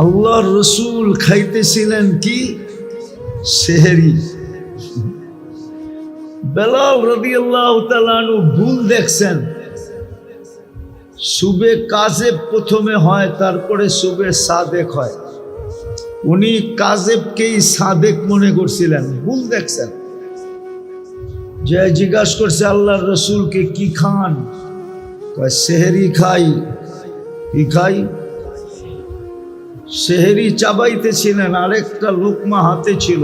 আল্লাহর রসুল খাইতেছিলেন কি? সেহরি। বেলাল রাদিয়াল্লাহু তাআলা আনহু ভুল দেখছেন। সুবে কাজেব প্রথমে হয়, তারপরে সুবে সাদেক হয়। উনি কাজেবকেই সাদেক মনে করছিলেন, ভুল দেখছেন। যে জিজ্ঞাসা করছে আল্লাহর রসুলকে কি খান? সেহরি খাই। কি খাই? সেহরি চাবাইতেছিলেন, আরেকটা লোকমা হাতে ছিল।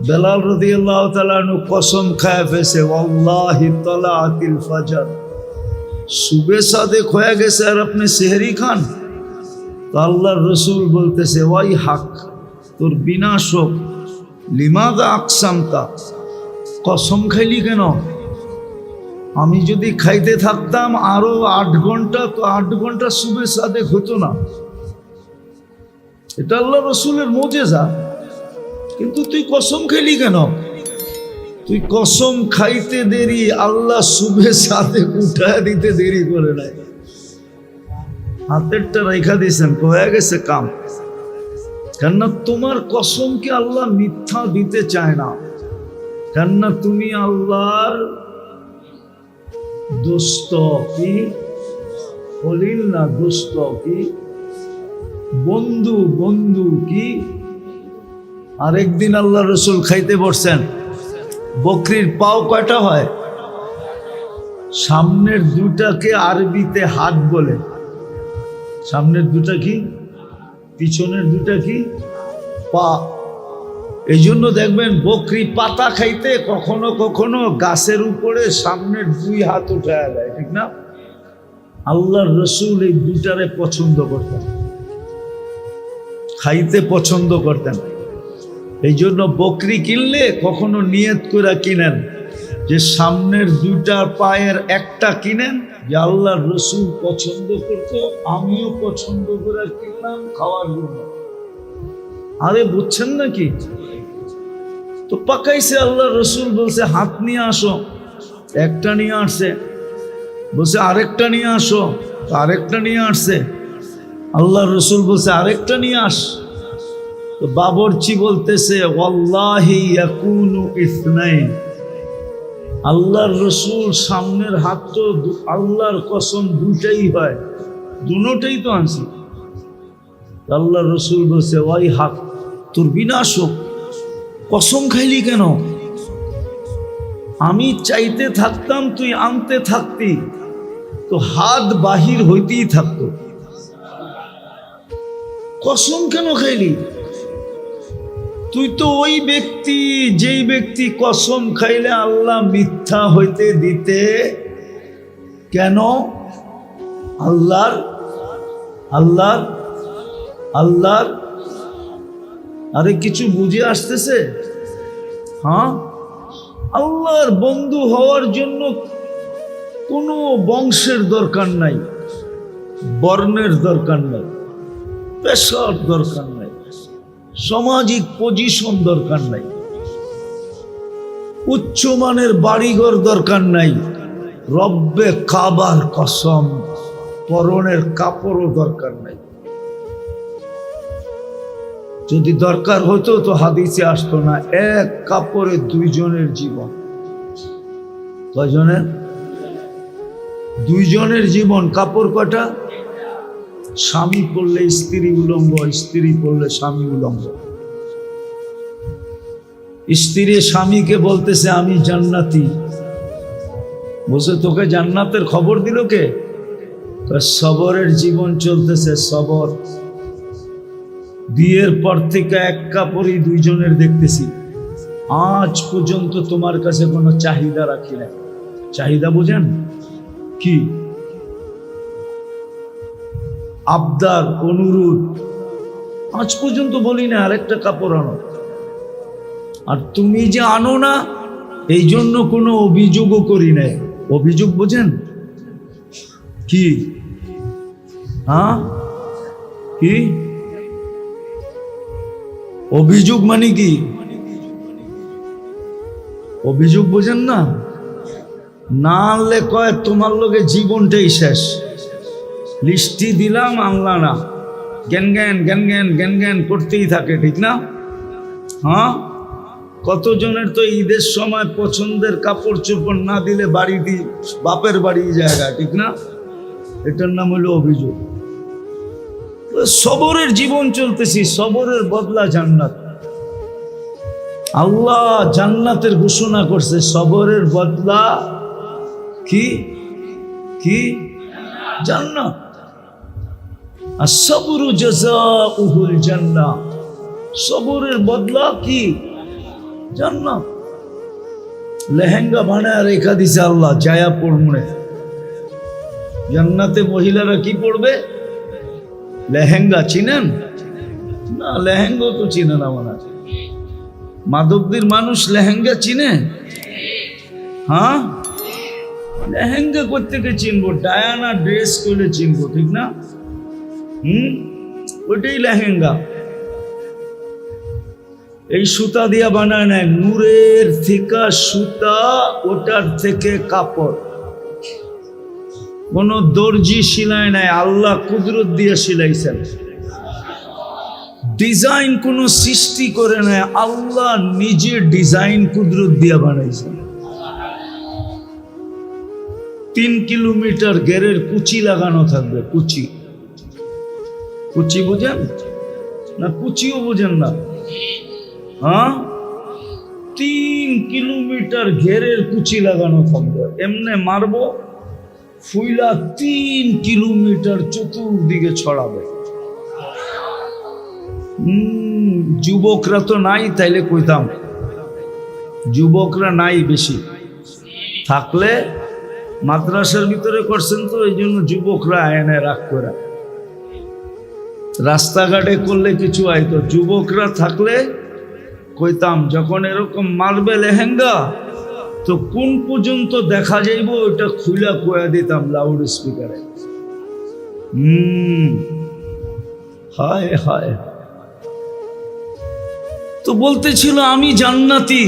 বেলাল রাদিয়াল্লাহু তাআলা আনহু কসম খায় ফেলছে, ওয়াল্লাহি তালাআতিল ফাজর, সুবে সাদেক হয়ে গেছে আর আপনি সেহরি খান? তো আল্লাহর রসুল বলতেছে, ওয়াই হাক, তোর বিনাশ হোক। লিমাযা আকসামতা, কসম খাইলি কেন? আমি যদি খাইতে থাকতাম আরো 8 ঘন্টা, তো 8 ঘন্টা সুবে সাদেক হতো না। এটা আল্লাহ রসুলের মুজিজা। কিন্তু তুই কসম খাইলি কেন? তুই কসম খাইতে দেরি, আল্লাহ সুবে সাদেক উঠায় দিতে দেরি করে নাই। হাতেরটা রেখা দিয়েছেন, হয়ে গেছে কাম। কেননা তোমার কসমকে আল্লাহ মিথ্যা দিতে চায় না। কেননা তুমি আল্লাহর দোস্ত, কি খলিল না, দোস্ত কি বন্ধু, বন্ধু কি। আরেকদিন আল্লাহ রসুল খাইতে বসছেন। বকরির পাও কয়টা হয়? সামনের দুটাকে আরবিতে হাত বলে। সামনের দুটা কি? পিছনের দুটা কি? পা। এই জন্য দেখবেন বকরি পাতা খাইতে কখনো কখনো গাছের উপরে সামনের 2 হাত উঠায় দেয়, ঠিক না? আল্লাহর রসুল এই দুটারে পছন্দ করতেন, খাইতে পছন্দ করতেন। এই জন্য বকরি কিনলে কখনো নিয়ত করে কিনেন যে সামনের 2টা পায়ের একটা কিনেন, যে আল্লাহর রসুল পছন্দ করতো, আমিও পছন্দ করে কিনলাম খাওয়ার জন্য। আরে বুঝছেন নাকি? তো পাকাইছে। আল্লাহর রসুল বলছে হাত নিয়ে আসো, একটা নিয়ে আসছে। বলছে আরেকটা নিয়ে আসো, আরেকটা নিয়ে আসছে। আল্লাহর রসুল বলছে আরেকটা নিয়ে আস। তো বাবরচি বলতেছে ওয়াল্লাহি ইয়াকুনু ইসনাইন, আল্লাহর রসুল সামনের হাত তো আল্লাহর কসম 2টাই হয়, দুটোই তো আনছি। আল্লাহর রসুল বলছে ওয়াই হাক, তোর বিনাশ হোক, কসম খাইলি কেন? আমি চাইতে থাকতাম, তুই আনতে থাকতি, তো হাত বাহির হইতেই থাকতো। কসম কেন খাইলি? তুই তো ওই ব্যক্তি, যেই ব্যক্তি কসম খাইলে আল্লাহ মিথ্যা হইতে দিতে কেন? আল্লাহর আল্লাহর আল্লাহর আরে কিছু বুঝে আসতেছে? হ্যাঁ, আল্লাহর বন্ধু হওয়ার জন্য কোনো বংশের দরকার নাই, বর্ণের দরকার নাই, পেশার দরকার নাই, সামাজিক পজিশন দরকার নাই, উচ্চমানের বাড়িঘর দরকার নাই, রব্বে কাবার কসম পরনের কাপড়ও দরকার নাই। যদি দরকার হতো তো হাদিসে আসতো না, এক কাপড়ে 2 জনের জীবন। কয়জনের? 2 জনের জীবন। কাপড় কটা? স্বামী পড়লে স্ত্রী উলঙ্গ, স্ত্রী পড়লে স্বামী উলঙ্গ। স্ত্রী স্বামীকে বলতেছে আমি জান্নাতি। বলছে তোকে জান্নাতের খবর দিল কে? সবরের জীবন চলতেছে, সবর। বিয়ের পর থেকে এক কাপড়ই 2 জনের দেখতেছি, আজ পর্যন্ত তোমার কাছে কোনো চাহিদা রাখি না। চাহিদা বুঝেন কি? আবদার, অনুরোধ। আজ পর্যন্ত বলি না আরেকটা কাপড় আনো। আর তুমি যে আনো না, এই জন্য কোনো অভিযোগও করি না। অভিযোগ বোঝেন কি? হ্যাঁ, কি অভিযোগ মানে? কি অভিযোগ বোঝেন না? না আনলে কয় তোমার লোকে জীবনটাই শেষ। লিস্টি দিলাম, আনলা না, জ্ঞান জ্ঞান জ্ঞান জ্ঞান জ্ঞান জ্ঞান করতেই থাকে, ঠিক না? হ্যাঁ, কতজনের তো ঈদের সময় পছন্দের কাপড় চোপড় না দিলে বাড়ি দিয়ে বাপের বাড়ি জায়গা, ঠিক না? এটার নাম হলো অভিযোগ। সবরের জীবন চলতেছি, সবরের বদলা জান্নাত। আল্লাহ জান্নাতের ঘোষণা করছে, সবরের বদলা কি? কি? জান্নাত। আসসাবরু জাযাউহুল জান্নাহ, সবরের বদলা কি? জান্নাত। লেহেঙ্গা বানায় রেখা দিছে আল্লাহ, জায়া পড়মে। জান্নাতে মহিলারা কি পড়বে? লেহেঙ্গা। চিনেন না? লেহেঙ্গা তো চিনে না মনে হয়। মাধবদীর মানুষ লেহেঙ্গা চিনে? হ্যাঁ, লেহেঙ্গা করতে চিনবো, ডায়ানা ড্রেস করলে চিনবো, ঠিক না? ওইটাই লেহেঙ্গা। এই সুতা দিয়া বানায় নেয়, নূরের থেকে সুতা, ওটার থেকে কাপড়। কোন দর্জি সিলাই নাই, আল্লাহ কুদরত দিয়ে সিলাইছেন। ডিজাইন কোন সৃষ্টি করে নাই, আল্লাহ নিজে ডিজাইন কুদরত দিয়া বানাইছেন। 3 কিলোমিটার গেরের কুচি লাগানো থাকবে। কুচি, কুচি বুঝেন না? কুচিও বুঝেন না? হ্যাঁ, 3 কিলোমিটার ঘেরের কুচি লাগানো থাকবে। এমনে মারবো, ফুইলা 3 কিলোমিটার চতুর্দিকে ছড়াবে। যুবকরা তো নাই, তাইলে কইতাম। যুবকরা নাই বেশি, থাকলে মাদ্রাসার ভিতরে করছেন তো, এই জন্য যুবকরা আয়নে রাগ করে। রাস্তাঘাটে করলে কিছু আইতো, যুবকরা থাকলে কইতাম যখন এরকম মারবে লেহেঙ্গা, তো কোন পর্যন্ত দেখা যাইব ওটা খুইলা কয়া দিতাম লাউড স্পিকারে। হায় হায়। তো বলতেছিল আমি জান্নাতি,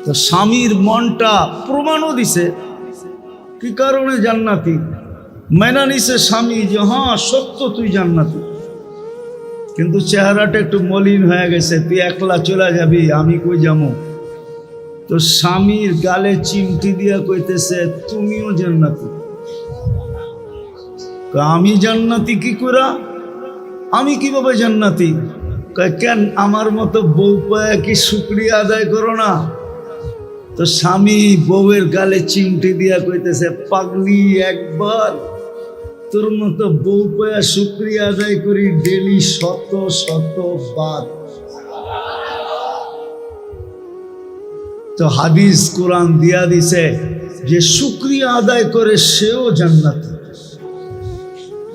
তো স্বামীর মনটা প্রমাণও দিছে কি কারণে জান্নাতি। মেনা নিছে স্বামী যে হ্যাঁ সত্য তুই জান্নাতি, কিন্তু চেহারাটা একটু মলিন হয়ে গেছে, তুই একলা চলে যাবি, আমি কই যাবো? তো স্বামীর গালে চিমটি দিয়া কইতেছে তুমিও জান্নাতি। আমি জান্নাতি কি করে? আমি কিভাবে জান্নাতি? কেন আমার মতো বউ পায় কি শুকরিয়া আদায় করো না? তো স্বামী বউয়ের গালে চিমটি দিয়া কইতেছে পাগলি, একবার তোর মতো বউ পায়া শুকরিয়া আদায় করি ডেলি 100 বার। তো হাদিস কোরআন দিয়া দিছে যে শুকরিয়া আদায় করে সেও জান্নাতি।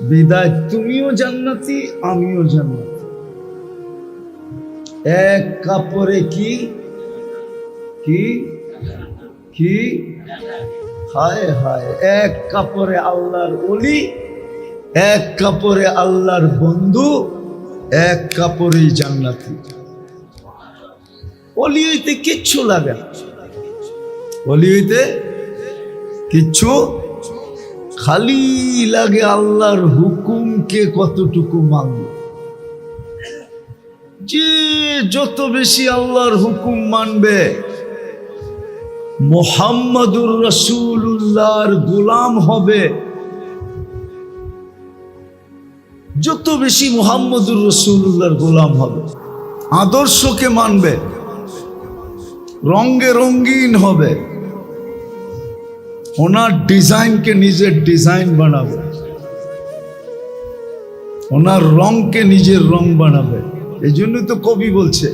বিদায় তুমিও জান্নাতি, আমিও জান্নাতি। এক কাপড়ে কি কি কি? হায় হায়। এক কাপড়ে আল্লাহর ওলি, এক কাপড়ে আল্লাহর বন্ধু, এক কাপড়েই জান্নাতি। ওলি হইতে কিচ্ছু লাগে না, ওলি হইতে কিচ্ছু, খালি লাগে আল্লাহর হুকুমকে কতটুকু মানবে। যে যত বেশি আল্লাহর হুকুম মানবে, মুহাম্মাদুর রাসূলুল্লাহর গোলাম হবে, যত বেশি মুহাম্মাদুর রাসূলুল্লাহর গোলাম হবে, আদর্শকে মানবে, রঙে রঙিন হবে, ওনার ডিজাইনকে নিজের ডিজাইন বানাবে, ওনার রংকে নিজের রং বানাবে। এই জন্যই তো কবি বলছে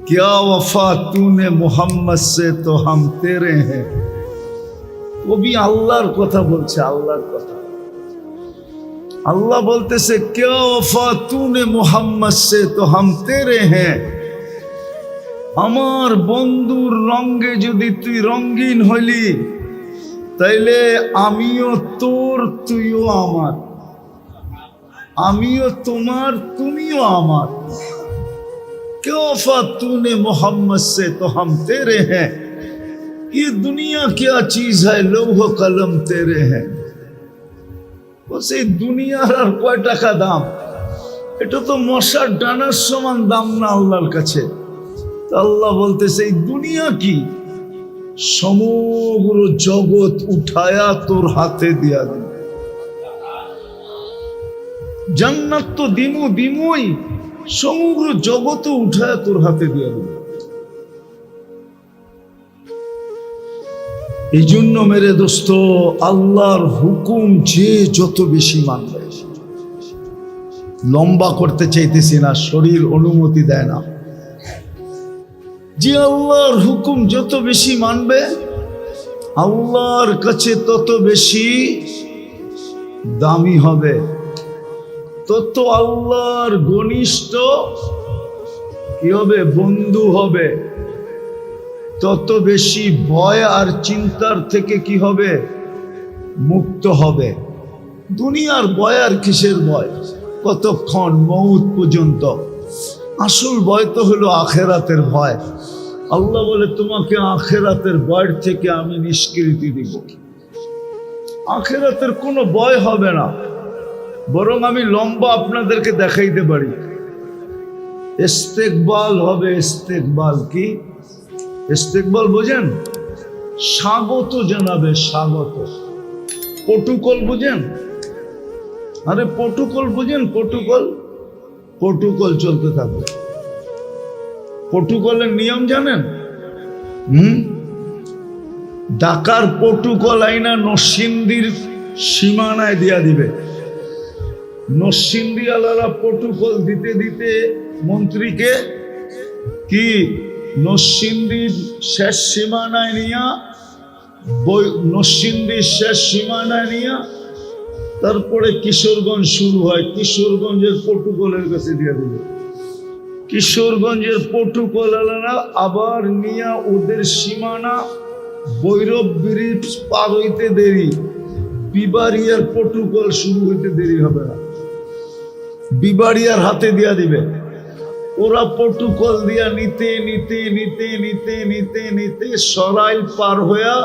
क्या वफा तूने मोहम्मद से तो हम तेरे हैं। কবি আল্লাহর কথা বলছে, আল্লাহর কথা। আল্লাহ বলতেছে क्या वफा तूने मोहम्मद से तो हम तेरे हैं। আমার বন্ধুর রঙে যদি তুই রঙিন হইলি, তাইলে আমিও তোর, তুইও আমার, আমিও তোমার, তুমিও আমার। क्या वफा तूने मोहम्मद से तो हम तेरे हैं। ये दुनिया क्या चीज है, लौह कलम तेरे हैं। বলছে এই দুনিয়ার আর কয় টাকা দাম, এটা তো মশার ডানার সমান দাম না আল্লাহর কাছে। আল্লাহ বলতেছে এই দুনিয়া কি, সমগ্র জগৎ উঠায়া তোর হাতে দিয়া দিন। জান্নাত তো দিমুই, সমগ্র জগৎ উঠায়া তোর হাতে দিয়া দিন। এই জন্য মেরে দোস্ত, আল্লাহর হুকুম যে যত বেশি মানবে, লম্বা করতে চাইতেছি না, শরীর অনুমতি দেয় না, যে আল্লাহর হুকুম যত বেশি মানবে আল্লাহর কাছে তত বেশি দামি হবে, তত আল্লাহর ঘনিষ্ঠ কি হবে, বন্ধু হবে, তত বেশি ভয় আর চিন্তার থেকে কি হবে, মুক্ত হবে। দুনিয়ার ভয় আর কিসের ভয়, কতক্ষণ, মউত পর্যন্ত। আসল ভয় তো হলো আখেরাতের ভয়। আল্লাহ বলে তোমাকে আখেরাতের ভয়ের থেকে আমি নিষ্কৃতি দিব। আখেরাতের কোনো ভয় হবে না, বরং আমি লম্বা আপনাদেরকে দেখাইতে পারি। ইস্তেকবাল হবে। ইস্তেকবাল কি? ইস্তেকবাল বোঝেন? স্বাগত জানাবে, স্বাগত। প্রটোকল বুঝেন? আরে প্রটোকল বুঝেন? প্রটোকল চলতে থাকবে। প্রটোকলের নিয়ম জানেন? ঢাকার প্রটোকল আইনা নরসিংদীর সীমানায় দিয়া দিবে। নরসিংদী আলারা প্রটোকল দিতে দিতে মন্ত্রীকে কি নরসিংদীর শেষ সীমানায় নিয়া, নরসিংদীর শেষ সীমানায় নিয়া তারপরে কিশোরগঞ্জ শুরু হয়। কিশোরগঞ্জের প্রটোকলের কাছে দিয়ে দিবে। কিশোরগঞ্জের প্রটোকল আলারা আবার নিয়া ওদের সীমানা ভৈরব ব্রিজ পার হইতে দেরি, বিবাড়িয়ার প্রটোকল শুরু হইতে দেরি হবে না, বিবাড়িয়ার হাতে দিয়া দিবে। ওরা প্রটোকল দিয়া নিতে নিতে নিতে নিতে নিতে নিতে সরাইল পার হইয়া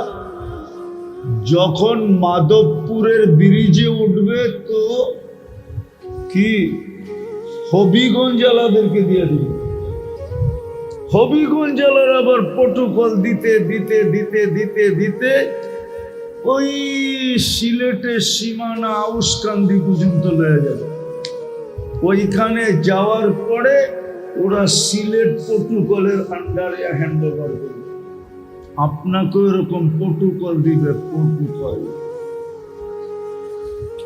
যখন মাধবপুরের ব্রিজে উঠবে তো কি হবিগঞ্জ জেলাদেরকে দিয়ে দিবে। হবিগঞ্জ জেলার আবার প্রটোকল দিতে দিতে দিতে দিতে দিতে ওই সিলেটের সীমানা আউসকান্দি পর্যন্ত লয়ে যাবে। ওইখানে যাওয়ার পরে ওরা সিলেট প্রটোকলের আন্ডারে হ্যান্ড ওভার করবে। আপনাকে এরকম প্রটোকল দিবে। প্রটোকল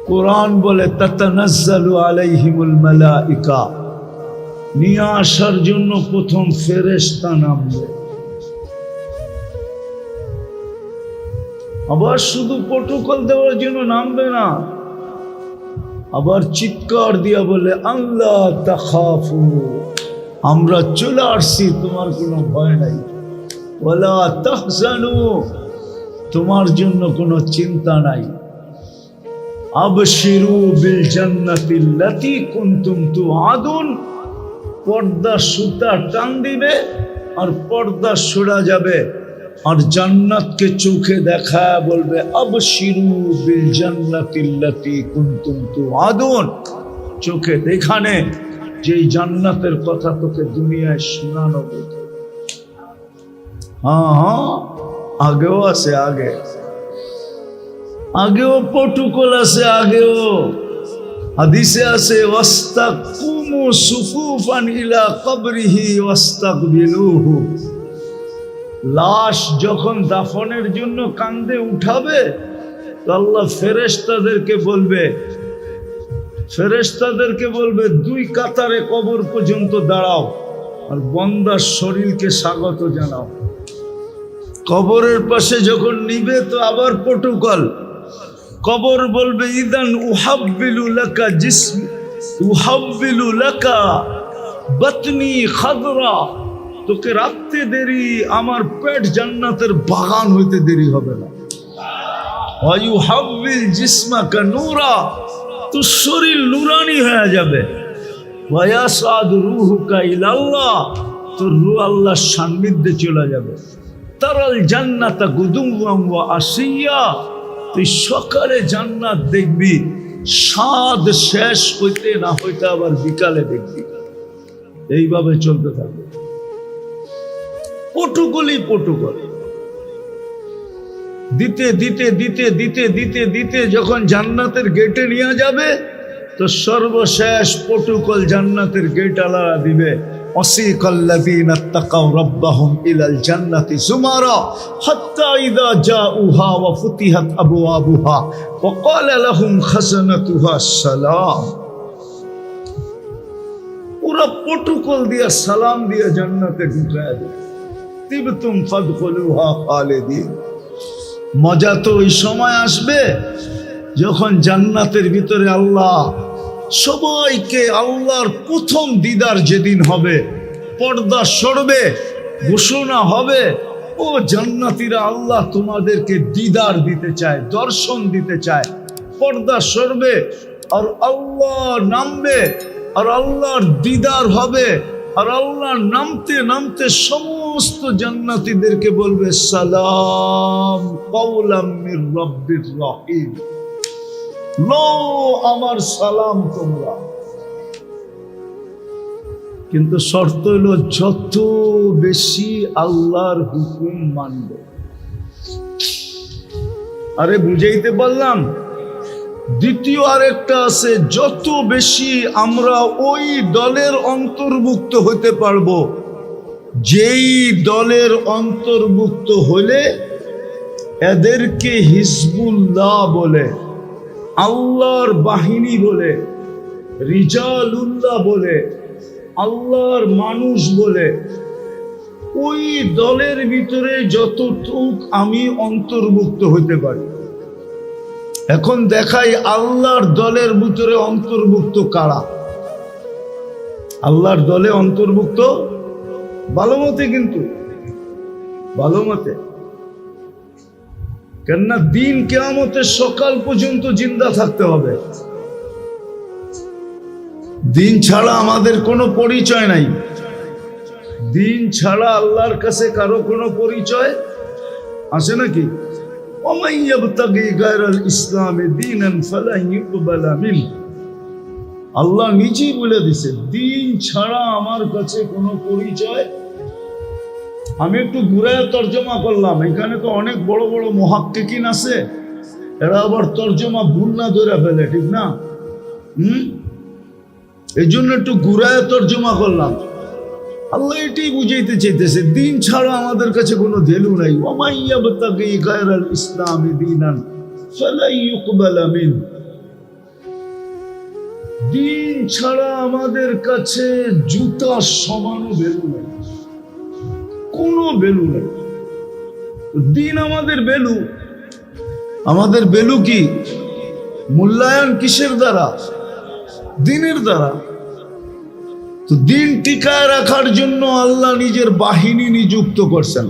কোরআন বলে তাতানাজ্জালু আলাইহিমুল মালাইকা, নিয়ে আসার জন্য প্রথম ফেরেশতা নামবে। আবার শুধু প্রটোকল দেওয়ার জন্য নামবে না, আবার চিৎকার দিয়া বলে আল্লাহ তাখাফু, আমরা চলে আসছি, তোমার কোনো ভয় নাই। ওয়ালা তাহজানু, তোমার জন্য কোনো চিন্তা নাই। আবশিরু বিল জান্নাতিল্লাতী কুনতুম তুআদুন, পর্দা সুতা টান দিবে আর পর্দা সরা যাবে, আর জান্নাতকে চোখে দেখা বলবে আবশিরু বিল জান্নাতিল্লাতী কুনতুম তুআদুন, চোখে দেখানে যেই জান্নাতের কথা তোকে দুনিয়ায় শোনানো হতো। হ্যাঁ, আগেও আছে, আগেও প্রটোকল আছে, আগেও হাদিসে আছে ওয়াস্তাকুমু সুফুফান ইলা কবরিহি ওয়াস্তাকবিলুহু, লাশ যখন দাফনের জন্য কাঁধে উঠাবে তো আল্লাহ ফেরেশতাদেরকে বলবে দুই কাতারে কবর পর্যন্ত দাঁড়াও আর বান্দার শরীরকে স্বাগত জানাও। কবরের পাশে যখন নিবে তো আবার প্রটোকল। কবর বলবে ইদান উহাব্বিলু লাকা জিসমি, উহাব্বিলু লাকা বাতনি খাদরা, তোকে রাখতে দেরি, আমার পেট জান্নাতের বাগান হইতে দেরি হবে না। ওয়া ইউহাব্বিল জিসমাকা নূরা, তোর শরীর নুরানি হয়ে যাবে। ওয়া ইয়াসাদু রূহুকা ইলাল্লাহ, তোর রূহ আল্লাহর সান্নিধ্যে চলে যাবে। তারাল জান্নাতা গুদুওয়ান ওয়া আশিয়া, তুই সকালে জান্নাত দেখবি স্বাদ শেষ হইতে না হইতে আবার বিকালে দেখবি। এইভাবে চলতে থাকবে, পটুকলই পটুকল দিতে দিতে দিতে দিতে দিতে দিতে যখন জান্নাতের গেটে নিয়ে যাবে, তো সর্বশেষ পটুকল জান্নাতের গেট আলাদা দিবে। وسيق الذين اتقوا ربهم إلى الجنة زمرا حتى إذا جاءوها وفتحت أبوابها وقال لهم خزنتها السلام। পুরা পটুকল দিয়া সালাম দিয়া জান্নাতে ঢুকায় দেবে। তিবতুম ফাদখুলুহা খালিদিন। মজা তো ওই সময় আসবে যখন জান্নাতের ভিতরে আল্লাহ সবাইকে, আল্লাহর প্রথম দিদার যেদিন হবে, পর্দা সরবে, ঘোষণা হবে, ও জান্নাতীরা আল্লাহ তোমাদেরকে দিদার দিতে চায়, দর্শন দিতে চায়। পর্দা সরবে আর আল্লাহ নামবে আর আল্লাহর দিদার হবে। আর আল্লাহ নামতে নামতে সমস্ত জান্নাতীদেরকে বলবে সালাম কাওলাম মির রাব্বির রহিম। লো আমার সালাম তোমরা। কিন্তু শর্ত হলো যত বেশি আল্লাহর হুকুম মানবে। আরে বুঝাইতে পারলাম? দ্বিতীয় আরেকটা আছে, যত বেশি আমরা ওই দলের অন্তর্ভুক্ত হতে পারবো যেই দলের অন্তর্ভুক্ত হলে এদেরকে হিজবুল্লাহ বলে, আল্লাহর বাহিনী বলে, রিজালুল্লাহ বলে, আল্লাহর মানুষ বলে, ওই দলের ভিতরে যতটুক আমি অন্তর্ভুক্ত হইতে পারি। এখন দেখাই আল্লাহর দলের ভিতরে অন্তর্ভুক্ত কারা। আল্লাহর দলে অন্তর্ভুক্ত ভালো মতে, কিন্তু ভালো মতে, কেননা দিন কিয়ামতের সকাল পর্যন্ত জিন্দা থাকতে হবে। দিন ছাড়া আমাদের কোনো পরিচয় নাই। দিন ছাড়া আল্লাহর কাছে কারো কোনো পরিচয় আছে নাকি? وَمَنْ يَبْتَغِ غَيْرَ الْإِسْلَامِ دِينًا فَلَنْ يُقْبَلَ مِنْهُ। আল্লাহ নিজেই বলে দিছে, দিন ছাড়া আমার কাছে কোনো পরিচয়। আমি একটু ঘুরায় তর্জমা করলাম, এখানে তো অনেক বড় বড় মুহাক্কিকিন আছে, এরা আবার তর্জমা ভুল না ধরে ফেলে, ঠিক না? এই জন্য একটু ঘুরায় তর্জমা করলাম। আল্লাহ এটাই বুঝাইতে চাইতেছে, দিন ছাড়া আমাদের কাছে কোনো ভ্যালু নাই। ওয়ামান ইয়াবতাগি গায়রাল ইসলামি দীনান ফালাই ইউকবালা মিন। দিন ছাড়া আমাদের কাছে জুতার সমানও ভ্যালু নাই, কোনো ভ্যালু নাই। দিন আমাদের ভ্যালু। আমাদের ভ্যালু কি? মূল্যায়ন কিসের দ্বারা? দিনের দ্বারা। তো দিন টিকায় রাখার জন্য আল্লাহ নিজের বাহিনী নিযুক্ত করছেন।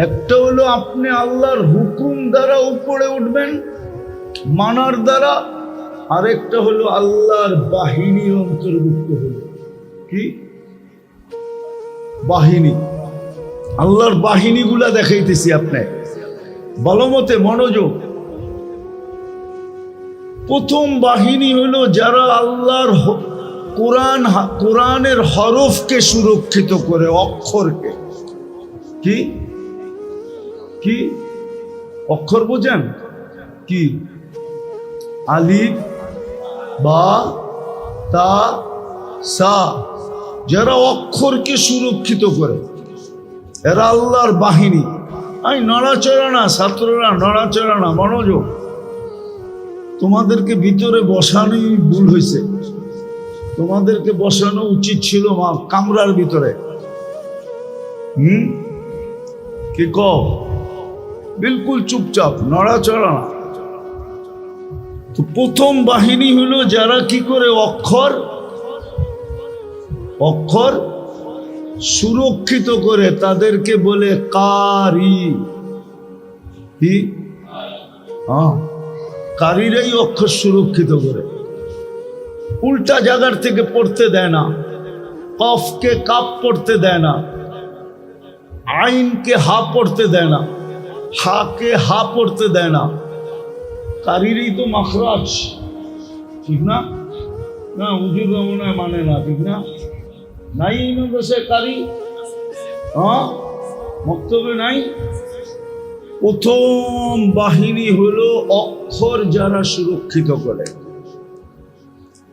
একটা হলো আপনি আল্লাহর হুকুম দ্বারা উপরে উঠবেন মানার দ্বারা, আরেকটা হলো আল্লাহর বাহিনীর অন্তর্ভুক্ত হলো। কি বাহিনী? আল্লাহর বাহিনীগুলা দেখাইতেছি আপনাকে ভালো মতে মনোযোগ। প্রথম বাহিনী হলো যারা আল্লাহর কোরআনের হরফকে সুরক্ষিত করে, অক্ষরকে। কি কি অক্ষর বোঝেন? কি? আলিফ, বা, তা, সা। যারা অক্ষরকে সুরক্ষিত করে এরা আল্লাহর বাহিনী। আই নড়াচড়া না ছাত্ররা, নড়াচড়া না, মনোযোগ। তোমাদেরকে ভিতরে বসানোই ভুল হয়েছে। তোমাদেরকে বসানো উচিত ছিল কামরার ভিতরে। কি কও? বিলকুল চুপচাপ, নড়াচড়া না। তো প্রথম বাহিনী হলো যারা কি করে অক্ষর সুরক্ষিত করে, তাদেরকে বলে কারি। কি? কারিরাই অক্ষর সুরক্ষিত করে। উল্টা জায়গার থেকে পড়তে দেয় না, কফকে কাপ পড়তে দেয় না, আইনকে হা পড়তে দেয় না, হাকে হা পড়তে দেয় না। কারিরই তো মাখরাজ, ঠিক না? না হুজুর মনে হয় মানে না, ঠিক না? নাই মাদ্রাসায় কারি, হ্যাঁ মক্তবে নাই। প্রথম বাহিনী হলো অক্ষর যারা সুরক্ষিত করে,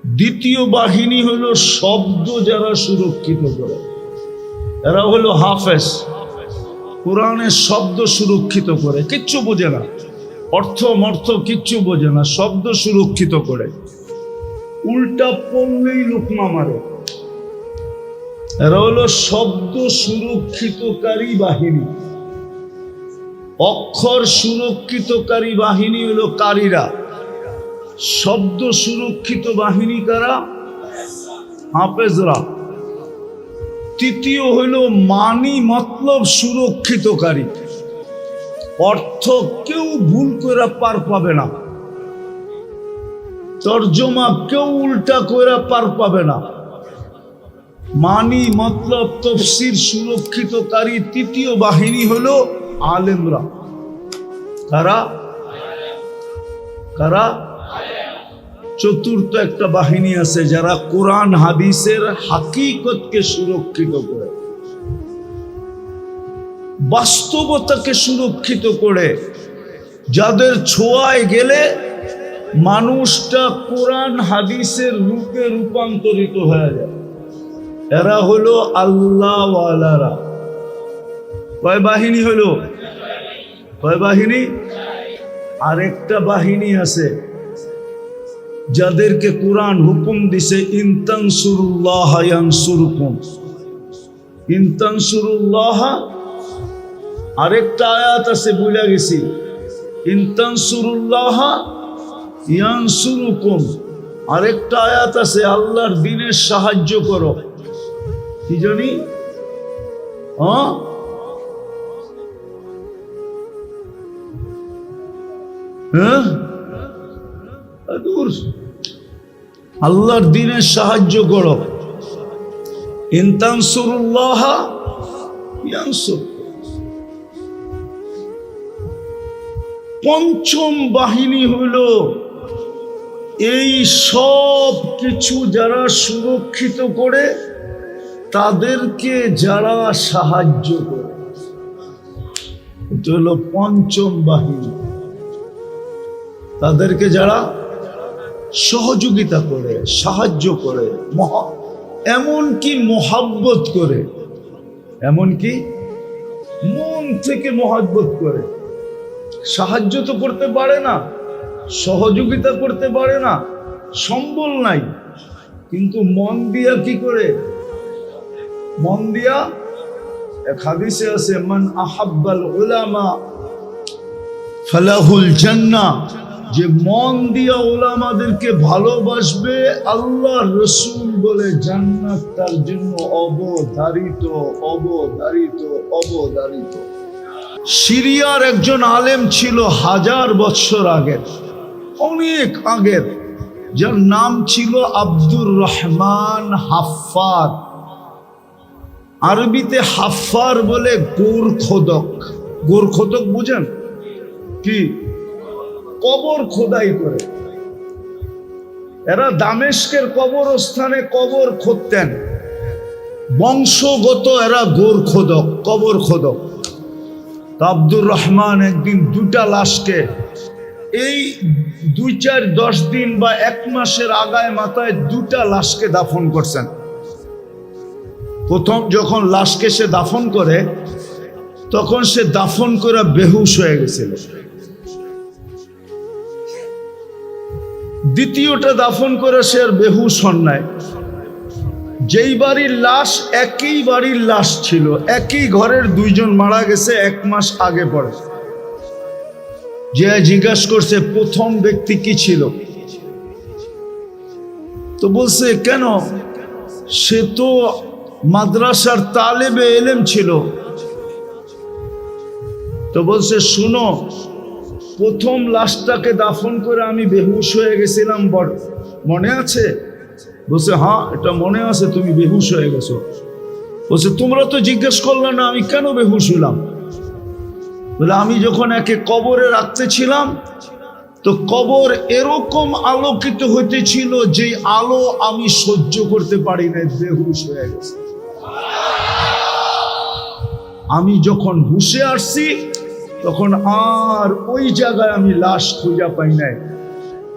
দ্বিতীয় বাহিনী হলো শব্দ যারা সুরক্ষিত করে, এরা হলো হাফেজ। কোরআনের শব্দ সুরক্ষিত করে, কিচ্ছু বোঝে না, অর্থ মর্থ কিচ্ছু বোঝে না, শব্দ সুরক্ষিত করে। উল্টা পড়লেই লোকমা মারে, এরা হলো শব্দ সুরক্ষিতকারী বাহিনী। অক্ষর সুরক্ষিতকারী বাহিনী হলো কারীরা, শব্দ সুরক্ষিত বাহিনী কারা? হাফেজরা। তৃতীয় হলো মানি মতলব সুরক্ষিতকারী, অর্থ কেউ ভুল করে পার পাবে না, তর্জমা কেউ উল্টা করে পার পাবে না। মানি মতলব তফসির সুরক্ষিতকারী তৃতীয় বাহিনী হলো আলেমরা। কারা কারা? চতুর্থ একটা বাহিনী আছে যারা কোরআন হাদিসের হাকিকতকে সুরক্ষিত করে, বাস্তবতাকে সুরক্ষিত করে, যাদের ছোঁয়ায় গেলে মানুষটা কোরআন হাদিসের রূপে রূপান্তরিত হয়ে যায়। এরা হলো আল্লাহওয়ালারা। কয় বাহিনী হলো? কয় বাহিনী? আরেকটা বাহিনী আছে যাদেরকে কোরআন হুকুম দিছে, ইনতানসুরুল্লাহ ইয়ানসুরকুম। ইনতানসুরুল্লাহ, আরেকটা আয়াত আছে ভুলে গেছি, ইনতানসুরুল্লাহ ইয়ানসুরকুম। আরেকটা আয়াত আছে আল্লাহর দ্বীনের সাহায্য করো, কি জানি? হ্যাঁ হ্যাঁ, আল্লাহর দ্বীনের সাহায্য করো। ইনতানসুরুল্লাহ ইয়ানসুরকুম। পঞ্চম বাহিনী হলো এই সব কিছু যারা সুরক্ষিত করে, তাদেরকে যারা সাহায্য করে, এটা হলো পঞ্চম বাহিনী। তাদেরকে যারা সহযোগিতা করে, সাহায্য করে, এমনকি মোহাব্বত করে, এমনকি মন থেকে মোহাব্বত করে। সাহায্য তো করতে পারে না, সহযোগিতা করতে পারে না, সম্বল নাই, কিন্তু মন দিয়া কি করে? মন দিয়া, এক হাদিসে আছে, মান আহাব্বাল উলামা ফালাহুল জান্নাহ, যে মন দিয়া উলামাদেরকে ভালোবাসবে, আল্লাহ রসুল বলে জান্নাত তার জন্য অবধারিত, অবধারিত, অবধারিত। সিরিয়ার একজন আলেম ছিল 1000 বছর আগের, অনেক আগের, যার নাম ছিল আব্দুর রহমান হাফফার। আরবিতে হাফফার বলে গোরখোদক। গোরখোদক বুঝেন কি? কবর খোদাই করে। এরা দামেস্কের কবরস্থানে কবর খুঁড়তেন, বংশগত এরা গোরখোদক, কবর খোদক। আব্দুর রহমান একদিন 2টা লাশকে, এই 2-4-10 দিন বা 1 মাসের আগায় মাথায় 2টা লাশকে দাফন করছেন। প্রথম যখন লাশকে সে দাফন করে, তখন সে দাফন করে বেহুশ হয়ে গেছিল। দ্বিতীয়টা দাফন করে সে আর বেহুশ হন নাই। যেই বাড়ির লাশ, একই বাড়ির লাশ ছিল, একই ঘরের 2 জন মারা গেছে 1 মাস আগে পরে। যে জিজ্ঞাসা করছে প্রথম ব্যক্তি কি ছিল, তো বলছে কেন? সে তো মাদ্রাসার তালেবে এলেম ছিল। তো বলছে শুনো, প্রথম লাশটাকে দাফন করে আমি বেহুশ হয়ে গেছিলাম, মনে আছে? বলছে হ্যাঁ, এটা মনে আছে, তুমি বেহুশ হয়ে গেছো। বলছে তোমরা তো জিজ্ঞেস করলে না আমি কেন বেহুশ হলাম? বলে আমি যখন একে কবরে রাখতেছিলাম, তো কবর এরকম আলোকিত হইতেছিল যে আলো আমি সহ্য করতে পারি না, বেহুশ হয়ে গেছে। আমি যখন হুশে আসছি তখন আর ওই জায়গায় আমি লাশ খুঁজে পাই নাই।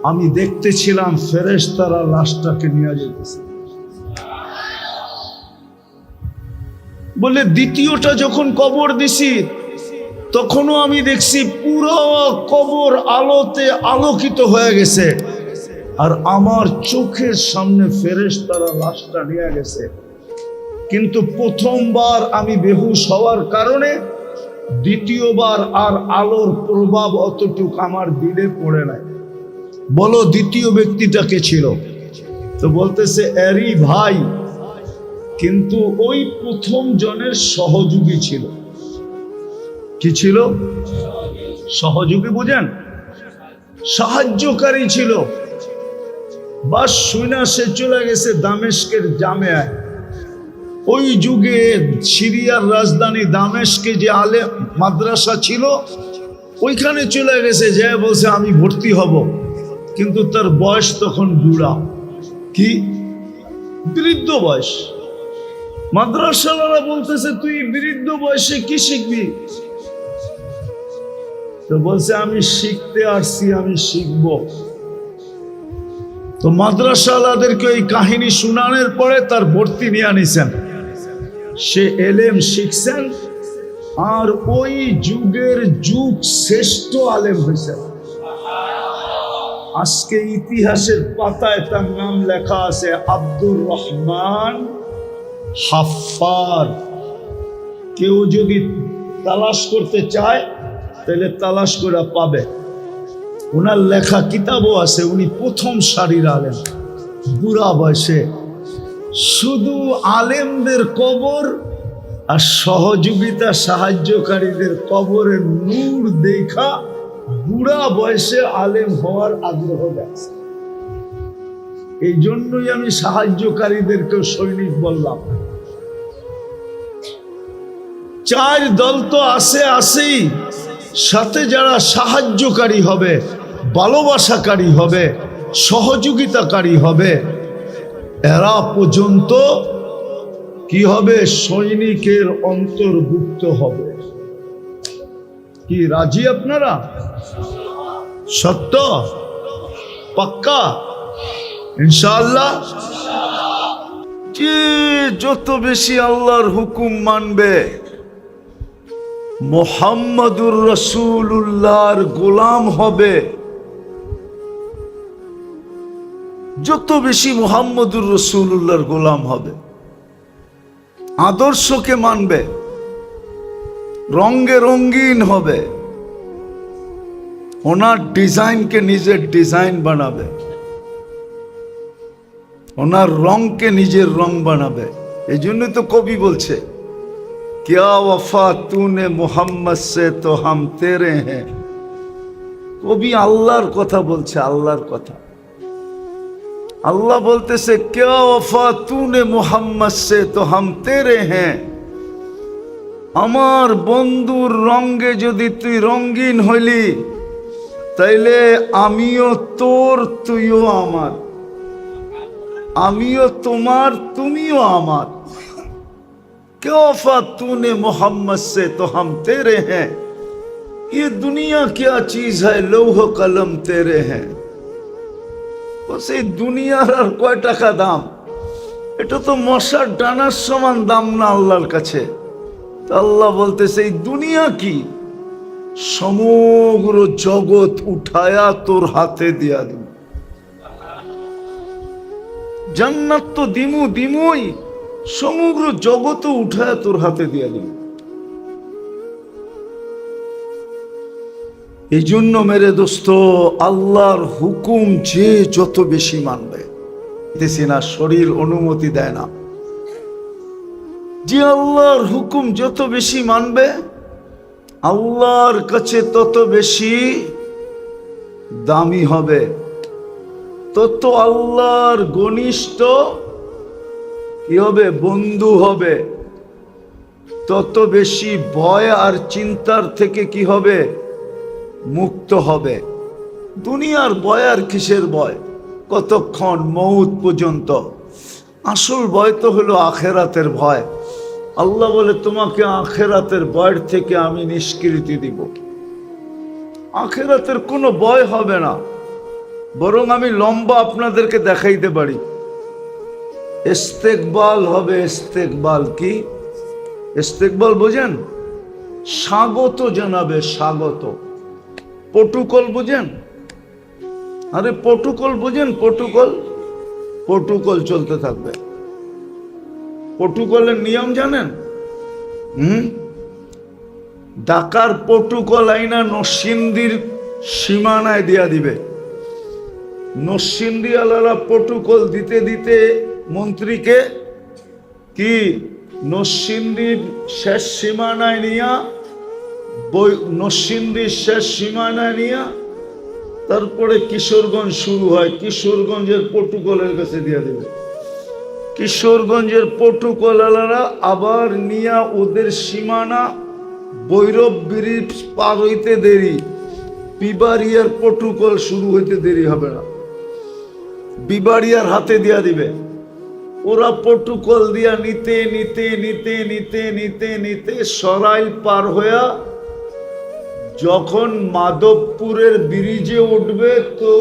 আমি দেখতেছিলাম ফেরেশতারা লাশটাকে নিয়ে যেতেছে। বলে দ্বিতীয়টা যখন কবর দিছি তখনও আমি দেখছি পুরো কবর আলোতে আলোকিত হয়ে গেছে, আর আমার চোখের সামনে ফেরেশতারা লাশটা নিয়ে গেছে। কিন্তু প্রথমবার আমি বেহুশ হওয়ার কারণে দ্বিতীয়বার আর আলোর প্রভাব অতটুকু আমার দিলে পড়ে নাই। বলো দ্বিতীয় ব্যক্তিটা কে ছিল? তো বলতেছে এরই ভাই, কিন্তু ওই প্রথম জনের সহযোগী ছিল। কি ছিল? সহযোগী, বুঝেন? সাহায্যকারী ছিল। বাস শুনা সে চলে গেছে দামেস্কের জামেয়ায়। ওই যুগে সিরিয়ার রাজধানী দামেস্কে যে আলেম মাদ্রাসা ছিল ওইখানে চলে গেছে, যে বলছে আমি ভর্তি হব, কিন্তু তার বয়স তখন বুড়া, কি বৃদ্ধ বয়স। মাদ্রাসাওয়ালা বলতেছে তুই বৃদ্ধ বয়সে কি শিখবি? তো বলছে আমি শিখতে আসছি, আমি শিখব। তো মাদ্রাসাওয়ালাদেরকে এই কাহিনী শোনানোর পরে তার ভর্তি নিয়ে আনিছেন। সে এলেম শিখছেন, আর ওই যুগের যুগ শ্রেষ্ঠ আলেম হয়েছেন। আজকে ইতিহাসের পাতায় তার নাম লেখা আছে আব্দুর রহমান হাফফার। কেউ যদি তালাশ করতে চায় তাহলে তালাশ করে পাবে। ওনার লেখা কিতাবও আছে। উনি প্রথম সারির আলেম, বুড়া বয়সে। শুধু আলেমদের কবর আর সহযোগিতা সাহায্যকারীদের কবরের নূর দেখা বুড়া বয়সে আলেম হওয়ার আগ্রহ যাচ্ছে। এই জন্যই আমি সাহায্যকারীদেরকে সৈনিক বললাম। চার দল তো আসেই, সাথে যারা সাহায্যকারী হবে, ভালোবাসাকারী হবে, সহযোগিতাকারী হবে, এরা পর্যন্ত কি হবে? সৈনিকের অন্তর্ভুক্ত হবে। কি রাজি আপনারা? সত্য? পাক্কা? ইনশাআল্লাহ। যে যত বেশি আল্লাহর হুকুম মানবে, মুহাম্মাদুর রাসূলুল্লাহর গোলাম হবে, যত বেশি মুহাম্মাদুর রাসূলুল্লাহর গোলাম হবে, আদর্শকে মানবে, রঙে রঙিন হবে, ওনার ডিজাইনকে নিজের ডিজাইন বানাবে, ওনার রংকে নিজের রং বানাবে। এই জন্যই তো কবি বলছে क्या वफा तूने मोहम्मद से तो हम तेरे हैं। কবি আল্লাহর কথা বলছে, আল্লাহর কথা। আল্লাহ বলতেছে क्या वफा तूने मोहम्मद से तो हम तेरे हैं। আমার বন্ধুর রঙে যদি তুই রঙিন হইলি তাইলে আমিও তোর, তুইও আমার, আমিও তোমার, তুমিও আমার। क्या वफा तूने मोहम्मद से तो हम तेरे हैं। ये दुनिया क्या चीज है, लौह कलम तेरे हैं। বলছে এই দুনিয়ার আর কয় টাকা দাম? এটা তো মশার ডানার সমান দাম না আল্লাহর কাছে। তো আল্লাহ বলতেছে এই দুনিয়া কি, সমগ্র জগৎ উঠায়া তোর হাতে দিয়া দিব। জান্নাত তো দিমুই, সমগ্র জগৎ উঠায় তোর হাতে দিয়ে দিল। এই জন্য মেরে দোস্ত, আল্লাহর হুকুম যে যত বেশি মানবে, দেখছি না শরীর অনুমতি দেয় না, যে আল্লাহর হুকুম যত বেশি মানবে আল্লাহর কাছে তত বেশি দামি হবে, তত আল্লাহর ঘনিষ্ঠ কি হবে? বন্ধু হবে। তত বেশি ভয় আর চিন্তার থেকে কি হবে? মুক্ত হবে। দুনিয়ার ভয় আর কিসের ভয়? কতক্ষণ? মৌত পর্যন্ত। আসল ভয় তো হলো আখেরাতের ভয়। আল্লাহ বলে তোমাকে আখেরাতের ভয় থেকে আমি নিষ্কৃতি দিব। আখেরাতের কোনো ভয় হবে না, বরং আমি লম্বা আপনাদেরকে দেখাইতে পারি। ইস্তেকবাল হবে। ইস্তেকবাল কি? ইস্তেকবাল বোঝেন? স্বাগত জানাবে, স্বাগত। প্রটোকল বোঝেন? আরে প্রটোকল বোঝেন? প্রটোকল, প্রটোকল চলতে থাকবে। প্রটোকলের নিয়ম জানেন? ঢাকার প্রটোকল আইনা নরসিংদীর সীমানায় দিয়া দিবে। নরসিংদী আলারা প্রটোকল দিতে দিতে মন্ত্রীকে কি নরসিংদীর শেষ সীমানায় নিয়া, নরসিংদীর শেষ সীমানায় নিয়া তারপরে কিশোরগঞ্জ শুরু হয়। কিশোরগঞ্জের প্রটোকলের কাছে দিয়া দেবে। কিশোরগঞ্জের প্রটোকল আলারা আবার নিয়া ওদের সীমানা ভৈরব ব্রিজ পার হইতে দেরি, বিবাড়িয়ার প্রটোকল শুরু হইতে দেরি হবে না, বিবাড়িয়ার হাতে দিয়া দিবে। ওরা প্রটোকল দিয়া নিতে নিতে নিতে নিতে নিতে নিতে সরাইল পার হইয়া যখন মাধবপুরের ব্রিজে উঠবে তো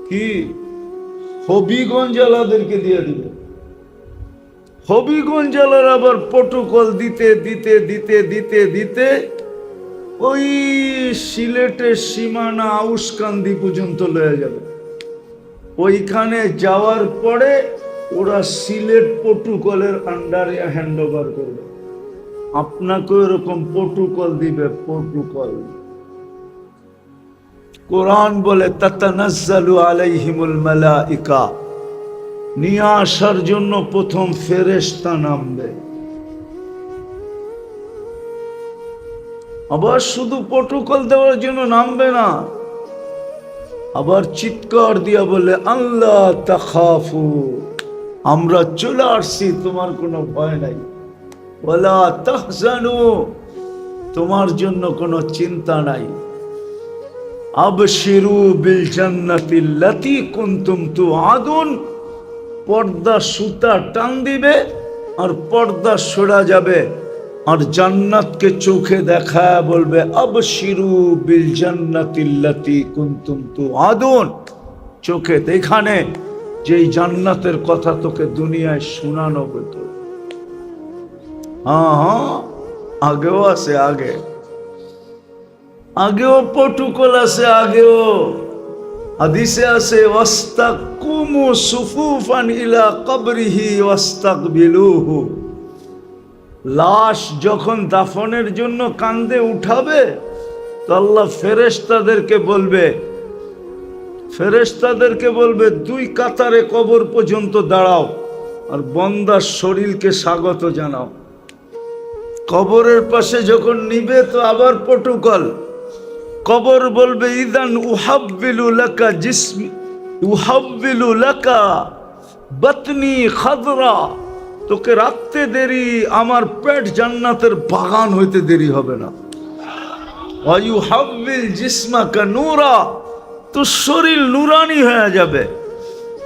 কি হবিগঞ্জ জেলাদেরকে দিয়ে দিবে। হবিগঞ্জ জেলার আবার প্রটোকল দিতে দিতে দিতে দিতে দিতে ওই সিলেটের সীমানা আউসকান্দি পর্যন্ত লয়ে যাবে। ওইখানে যাওয়ার পরে ওরা সিলেট প্রটোকলের আন্ডারে হ্যান্ড ওভার করবে। আপনাকে এরকম প্রটোকল দিবে। প্রটোকল কোরআন বলে তাতানাজ্জালু আলাইহিমুল মালাইকা, নিয়ে আসার জন্য প্রথম ফেরেশতা নামবে। আবার শুধু প্রটোকল দেওয়ার জন্য নামবে না, আবার চিৎকার দিয়া বলে আল্লাহ তাখাফু, আমরা চলে আসছি, তোমার কোনো ভয় নাই। ওয়ালা তাহজানু, তোমার জন্য কোনো চিন্তা নাই। আবশিরু বিল জান্নাতিল্লাতী কুনতুম তুআদুন, পর্দা সুতা টান দিবে আর পর্দা সরা যাবে, আর জান্নাতকে চোখে দেখায় বলবে আবশিরু বিল জান্নাতিল্লাতী কুনতুম তুআদুন, চোখে দেখানে যেই জান্নাতের কথা তোকে দুনিয়ায় শোনানো হতো। হ্যাঁ, আগেও আছে, আগেও প্রটোকল আছে, আগেও হাদিসে আছে ওয়াস্তাকুমু সুফুফান ইলা কবরিহি ওয়াস্তাকবিলুহু, লাশ যখন দাফনের জন্য কান্দে উঠাবে তো আল্লাহ ফেরেশতাদেরকে বলবে দুই কাতারে কবর পর্যন্ত দাঁড়াও আর বন্দার শরীরকে স্বাগত জানাও। কবরের পাশে যখন নিবে তো আবার প্রটোকল। কবর বলবে ইদান উহাব্বিলু লাকা জিসমি উহাব্বিলু লাকা বাতনি খাদরা, তোকে রাখতে দেরি, আমার পেট জান্নাতের বাগান হইতে দেরি হবে না। ওয়া ইউহাব্বিল জিসমাকা নূরা, তো শরীর নুরানি হয়ে যাবে।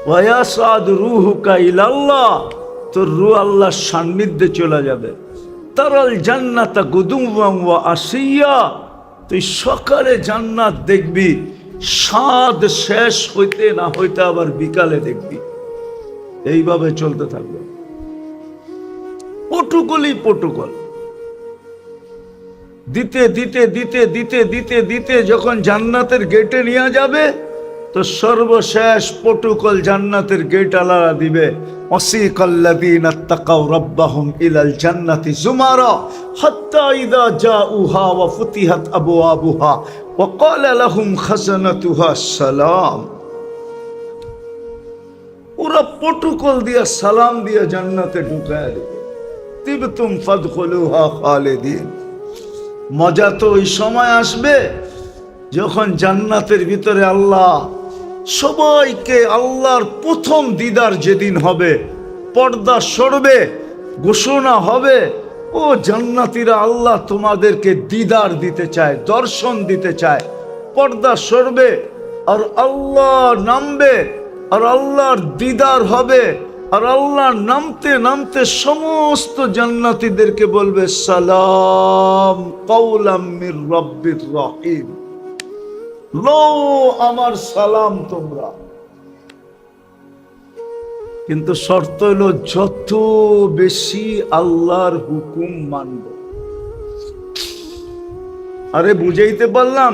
ওয়া ইয়াসাদ রূহুকা ইলাল্লাহ, তোর রূহ আল্লাহর সান্নিধ্যে চলে যাবে। তারাল জান্নাতা গুদুওয়ান ওয়া আসিয়া, তুই সকালে জান্নাত দেখবি, স্বাদ শেষ হইতে না হইতে আবার বিকালে দেখবি। এইভাবে চলতে থাকবে। প্রটোকলই প্রটোকল দিতে দিতে দিতে দিতে দিতে দিতে যখন জান্নাতের গেটে নিয়ে যাবে তো সর্বশেষ প্রটোকল জান্নাতের গেট আলাদা দিবে। ওয়াসিকাল্লাযীনা তাকাউ রাব্বাহুম ইলাল জান্নাতি যুমারা হাত্তা ইযা জাউহা ওয়া ফুতিহাত আবওয়াবুহা ওয়া ক্বালা লাহুম খাজানাতুহা সালাম। ওরা প্রটোকল দিয়া সালাম দিয়া জান্নাতে ঢুকায় দিবে। তিবতুম ফাদখুলুহা খালিদিন। মজা তো ওই সময় আসবে যখন জান্নাতের ভিতরে আল্লাহ সবাইকে, আল্লাহর প্রথম দিদার যেদিন হবে, পর্দা সরবে, ঘোষণা হবে ও জান্নাতীরা আল্লাহ তোমাদেরকে দিদার দিতে চায়, দর্শন দিতে চায়। পর্দা সরবে, আর আল্লাহ নামবে, আর আল্লাহর দিদার হবে, আর আল্লাহ নামতে নামতে সমস্ত জান্নাতীদেরকে বলবে সালাম কাওলাম মির রাব্বির রহিম, লো আমার সালাম তোমরা। কিন্তু শর্ত হলো যত বেশি আল্লাহর হুকুম মানব। আরে বুঝাইতে পারলাম?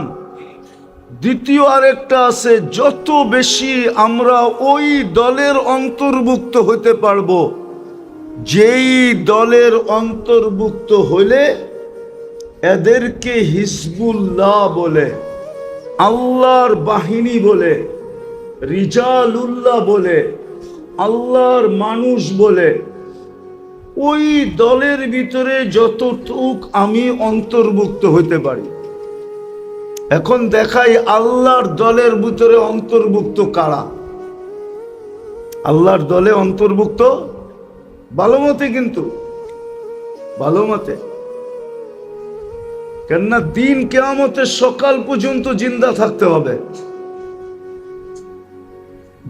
দ্বিতীয় আরেকটা আছে, যত বেশি আমরা ওই দলের অন্তর্ভুক্ত হতে পারবো যেই দলের অন্তর্ভুক্ত হলে এদেরকে হিজবুল্লাহ বলে, আল্লাহর বাহিনী বলে, রিজালুল্লাহ বলে, আল্লাহর মানুষ বলে, ওই দলের ভিতরে যতটুক আমি অন্তর্ভুক্ত হতে পারি। এখন দেখাই আল্লাহর দলের ভিতরে অন্তর্ভুক্ত কারা। আল্লাহর দলে অন্তর্ভুক্ত ভালো মতে, কিন্তু ভালো মতে, কেননা দিন কিয়ামতের সকাল পর্যন্ত জিন্দা থাকতে হবে।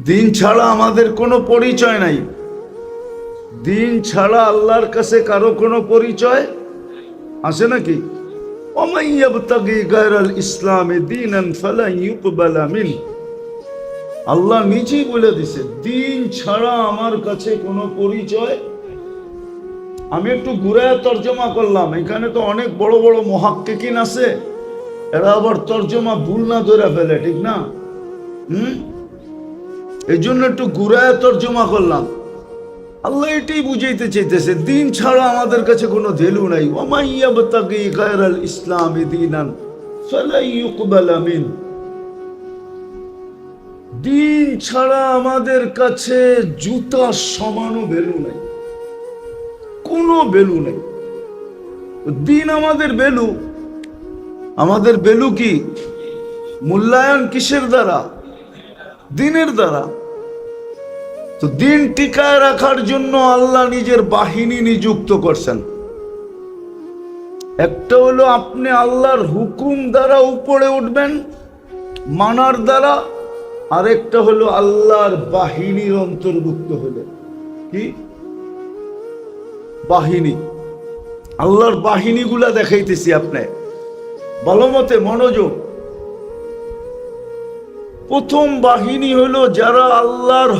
দিন ছাড়া আমাদের কোনো পরিচয় নাই। দিন ছাড়া আল্লাহর কাছে কারো কোনো পরিচয় আছে নাকি? ওমান ইয়াবতাগি গায়রাল ইসলামি দীনান ফালান ইউকবালা মিন, আল্লাহ নিজেই বলে দিছে দিন ছাড়া আমার কাছে কোনো পরিচয়। আমি একটু ঘুরায় তর্জমা করলাম, এখানে তো অনেক বড় বড় মুহাক্কিকিন আছে, এরা আবার তর্জমা ভুল না ধরে ফেলে, ঠিক না? এই জন্য একটু ঘুরায় তর্জমা করলাম। আল্লাহ এটাই বুঝাইতে চাইতেছে দিন ছাড়া আমাদের কাছে কোনো ভ্যালু নাই। ওয়া ইয়াবতাগি গায়রাল ইসলামি দীনান ফালা ইউকবালা মিন, দিন ছাড়া আমাদের কাছে জুতার সমানও ভ্যালু নাই, কোনো ভ্যালু নাই। দিন আমাদের ভ্যালু। আমাদের ভ্যালু কি? মূল্যায়ন কিসের দ্বারা? দিনের দ্বারা। তো দিন টিকায় রাখার জন্য আল্লাহ নিজের বাহিনী নিযুক্ত করছেন। একটা হলো আপনি আল্লাহর হুকুম দ্বারা উপরে উঠবেন মানার দ্বারা, আরেকটা হলো আল্লাহর বাহিনীর অন্তর্ভুক্ত হলে। কি বাহিনী? আল্লাহর বাহিনীগুলা দেখাইতেছি আপনি ভালো মতে মনোযোগ। প্রথম বাহিনী হলো যারা আল্লাহর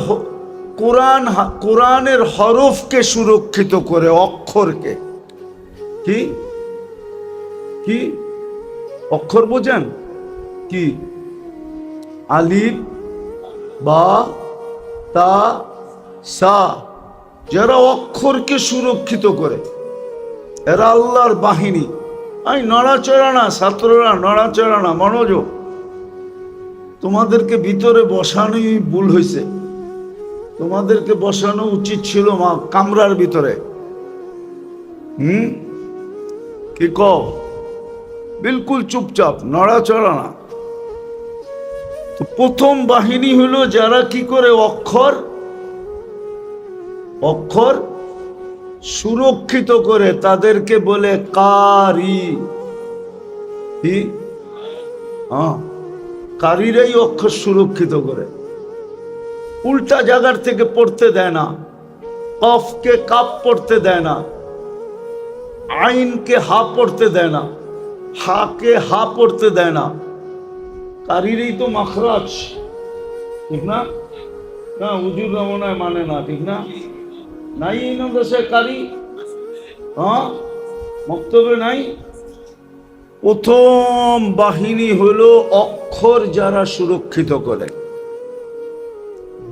কোরআনের হরফকে সুরক্ষিত করে, অক্ষরকে। কি কি অক্ষর বোঝেন? কি? আলিফ, বা, তা, সা, যারা অক্ষরকে সুরক্ষিত করে এরা আল্লাহর বাহিনী। এই নড়াচড়া না ছাত্ররা, নড়াচড়া না, মনোযোগ। তোমাদেরকে ভিতরে বসানোই ভুল হয়েছে। তোমাদেরকে বসানো উচিত ছিল মা কামরার ভিতরে। কি কও? বিলকুল চুপচাপ, নড়াচড়া না। তো প্রথম বাহিনী হলো যারা কি করে অক্ষর সুরক্ষিত করে, তাদেরকে বলে কারি। কি? কারিরাই অক্ষর সুরক্ষিত করে, উল্টা জায়গার থেকে পড়তে দেয় না, কফকে কাপ পড়তে দেয় না, আইনকে হা পড়তে দেয় না, হাকে হা পড়তে দেয় না। কারিরই তো মাখরাজ, ঠিক না? না হুজুর রমনায় মানে না, ঠিক না? নাই এই দেশে কারি, বক্তব্য নাই। প্রথম বাহিনী হলো অক্ষর যারা সুরক্ষিত করে।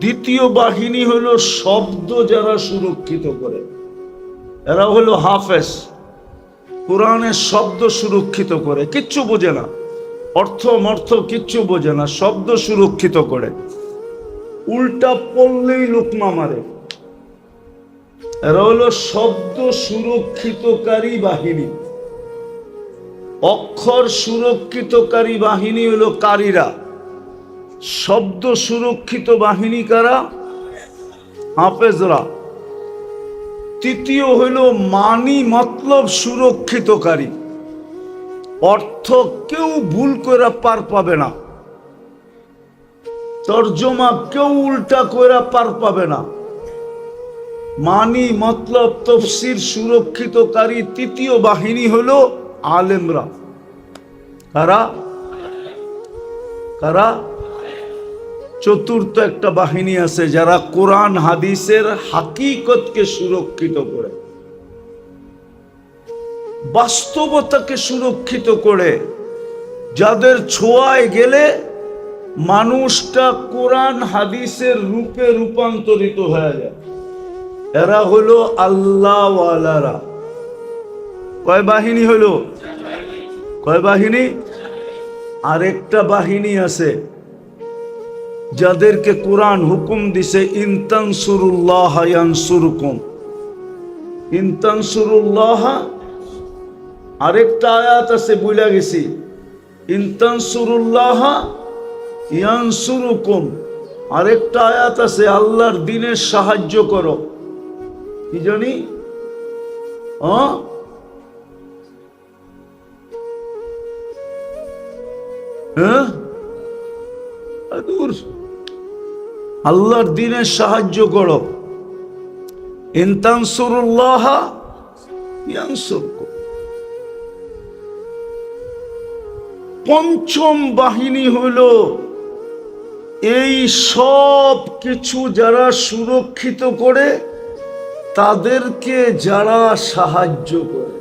দ্বিতীয় বাহিনী হলো শব্দ যারা সুরক্ষিত করে, এরা হলো হাফেজ। কোরআনের শব্দ সুরক্ষিত করে, কিচ্ছু বোঝে না, অর্থ কিচ্ছু বোঝে না, শব্দ সুরক্ষিত করে। উল্টা পড়লেই লোকমা মারে। এরা হলো শব্দ সুরক্ষিতকারী বাহিনী। অক্ষর সুরক্ষিতকারী বাহিনী হলো কারীরা। শব্দ সুরক্ষিত বাহিনী কারা? হাফেজরা। তৃতীয় হইল মানি মতলব সুরক্ষিতকারী। অর্থ কেউ ভুল করে পার পাবে না, তর্জমা কেউ উল্টা করে পার পাবে না। মানি মতলব তফসির সুরক্ষিতকারী তৃতীয় বাহিনী হলো আলেমরা। কারা কারা? চতুর্থ একটা বাহিনী আছে যারা কোরআন হাদিসের হাকিকতকে সুরক্ষিত করে, বাস্তবতাকে সুরক্ষিত করে, যাদের ছোঁয়ায় গেলে মানুষটা কোরআন হাদিসের রূপে রূপান্তরিত হয়ে যায়। এরা হলো আল্লাহওয়ালারা। কয় বাহিনী হলো? কয় বাহিনী? আরেকটা বাহিনী আছে যাদেরকে কোরআন হুকুম দিছে, ইনতানসুরুল্লাহ ইয়ানসুরকুম। ইনতানসুরুল্লাহ, আরেকটা আয়াত আছে বুইলা গেছি, ইনতানসুরুল্লাহ ইয়ানসুরকুম। আরেকটা আয়াত আছে আল্লাহর দ্বীনের সাহায্য করো। কি জানি? আল্লাহর দ্বীনের সাহায্য করো। ইনতানসুরুল্লাহ ইয়ানসুরকুম। পঞ্চম বাহিনী হলো এই সব কিছু যারা সুরক্ষিত করে, তাদেরকে যারা সাহায্য করে।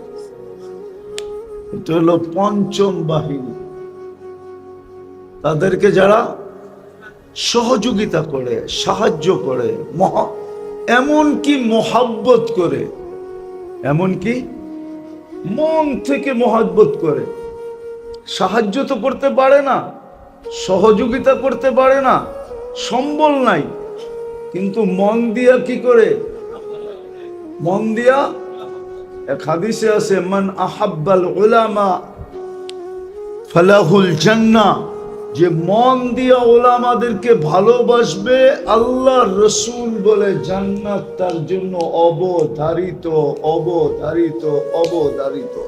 এটা হলো পঞ্চম বাহিনী। তাদেরকে যারা সহযোগিতা করে, সাহায্য করে, এমনকি মহাব্বত করে, এমনকি মন থেকে মহাব্বত করে। সাহায্য তো করতে পারে না, সহযোগিতা করতে পারে না, সম্বল নাই, কিন্তু মন দিয়া কি করে? মন দিয়া, এক হাদিসে আছে, মান আহাব্বাল উলামা ফালাহুল জান্নাহ, যে মন দিয়া ওলামাদেরকে ভালোবাসবে, আল্লাহ রসুল বলে জান্নাত তার জন্য অবধারিত, অবধারিত, অবধারিত।